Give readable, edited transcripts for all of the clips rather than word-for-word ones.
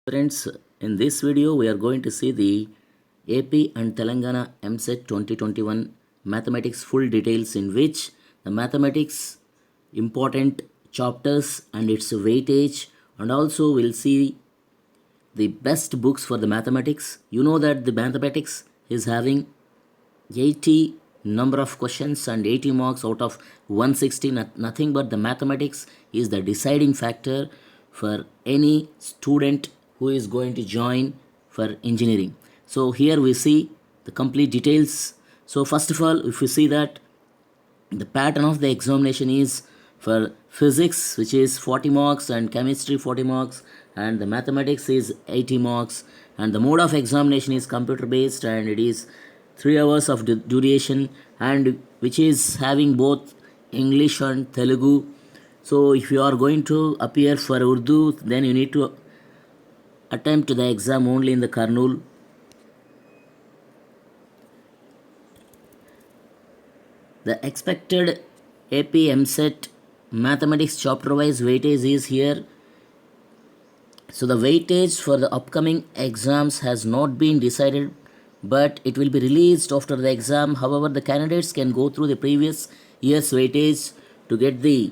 Friends, in this video we are going to see the AP and Telangana MSET 2021 mathematics full details, in which the mathematics important chapters and its weightage, and also we'll see the best books for the mathematics. You know that the mathematics is having 80 number of questions and 80 marks out of 160. Nothing but the mathematics is the deciding factor for any student who is going to join for engineering. So here we see the complete details. So first of all, if you see that the pattern of the examination is for physics, which is 40 marks, and chemistry 40 marks, and the mathematics is 80 marks, and the mode of examination is computer based, and it is 3 hours of duration, and which is having both English and Telugu. So if you are going to appear for Urdu, then you need to attempt the exam only in the Kurnool. The expected AP MSET mathematics chapter wise weightage is here. So the weightage for the upcoming exams has not been decided, but it will be released after the exam. However, the candidates can go through the previous year's weightage to get the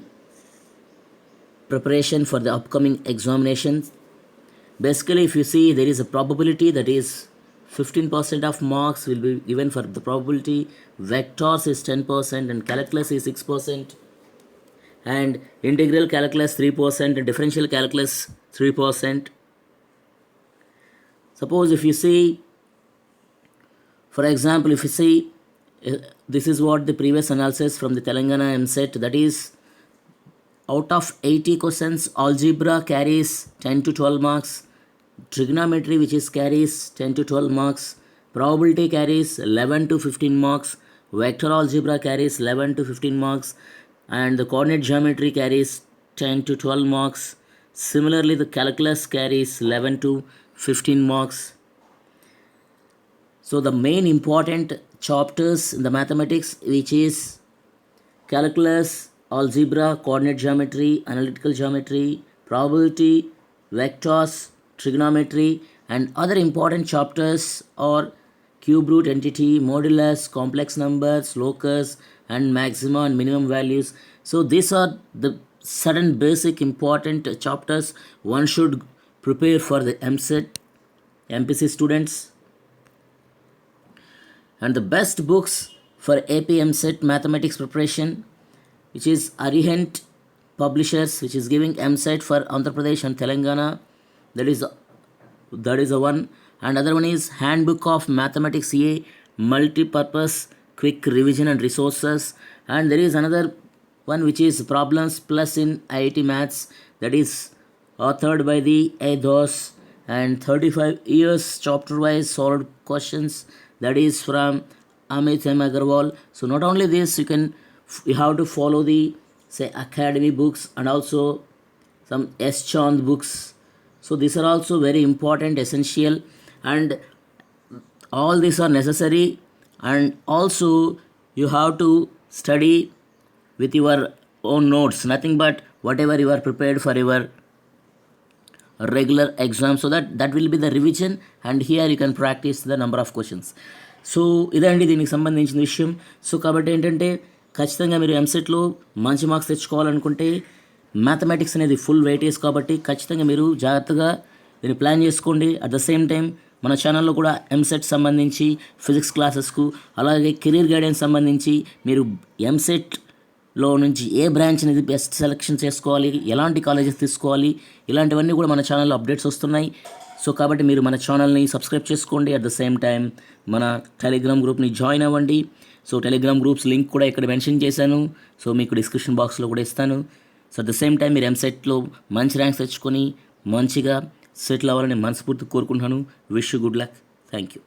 preparation for the upcoming examinations. Basically, if you see, there is a probability that is 15% of marks will be given for the probability, vectors is 10%, and calculus is 6%, and integral calculus 3%, and differential calculus 3%. Suppose if you see, for example, if you see, this is what the previous analysis from the Telangana MSET, that is, out of 80 questions, algebra carries 10 to 12 marks, trigonometry which is carries 10 to 12 marks, probability carries 11 to 15 marks, vector algebra carries 11 to 15 marks, and the coordinate geometry carries 10 to 12 marks. Similarly, the calculus carries 11 to 15 marks. So the main important chapters in the mathematics, which is calculus, algebra, coordinate geometry, analytical geometry, probability, vectors, trigonometry, and other important chapters are cube root entity, modulus, complex numbers, locus, and maxima and minimum values. So these are the certain basic important chapters one should prepare for the MSET, MPC students. And the best books for AP MSET mathematics preparation, which is Arihant Publishers, which is giving MSET for Andhra Pradesh and Telangana. That is a one. And other one is Handbook of Mathematics A, Multi-Purpose Quick Revision and Resources. And there is another one which is Problems Plus in IIT Maths, that is authored by the Ados, and 35 years chapter wise solved questions, that is from Amit M. Agarwal. So not only this, you have to follow the academy books and also some S. Chand books. So these are also very important, essential, and all these are necessary. And also you have to study with your own notes, nothing but whatever you are prepared for your regular exam, so that will be the revision, and here you can practice the number of questions. So ఇదండి దీనికి సంబంధించిన విషయం. So కాబట్టి ఏంటంటే, ఖచ్చితంగా మీరు ఎంసెట్లో మంచి మార్క్స్ తెచ్చుకోవాలనుకుంటే మ్యాథమెటిక్స్ అనేది ఫుల్ వెయిటేజ్ కాబట్టి ఖచ్చితంగా మీరు జాగ్రత్తగా దీన్ని ప్లాన్ చేసుకోండి. అట్ ద సేమ్ టైం మన ఛానల్లో కూడా ఎంసెట్ సంబంధించి ఫిజిక్స్ క్లాసెస్కు, అలాగే కెరీర్ గైడెన్స్ సంబంధించి మీరు ఎంసెట్లో నుంచి ఏ బ్రాంచ్ అనేది బెస్ట్ సెలెక్షన్ చేసుకోవాలి, ఎలాంటి కాలేజెస్ తీసుకోవాలి, ఇలాంటివన్నీ కూడా మన ఛానల్లో అప్డేట్స్ వస్తున్నాయి. సో కాబట్టి మీరు మన ఛానల్ని సబ్స్క్రైబ్ చేసుకోండి. అట్ ద సేమ్ టైం మన టెలిగ్రామ్ గ్రూప్ని జాయిన్ అవ్వండి. సో టెలిగ్రామ్ గ్రూప్స్ లింక్ కూడా ఇక్కడ మెన్షన్ చేశాను, సో మీకు డిస్క్రిప్షన్ బాక్స్లో కూడా ఇస్తాను. So at the same time మీరు ఎంసెట్లో మంచి ర్యాంక్స్ తెచ్చుకొని మంచిగా సెటిల్ అవ్వాలని మనస్ఫూర్తిగా కోరుకుంటున్నాను. Wish you good luck. Thank you.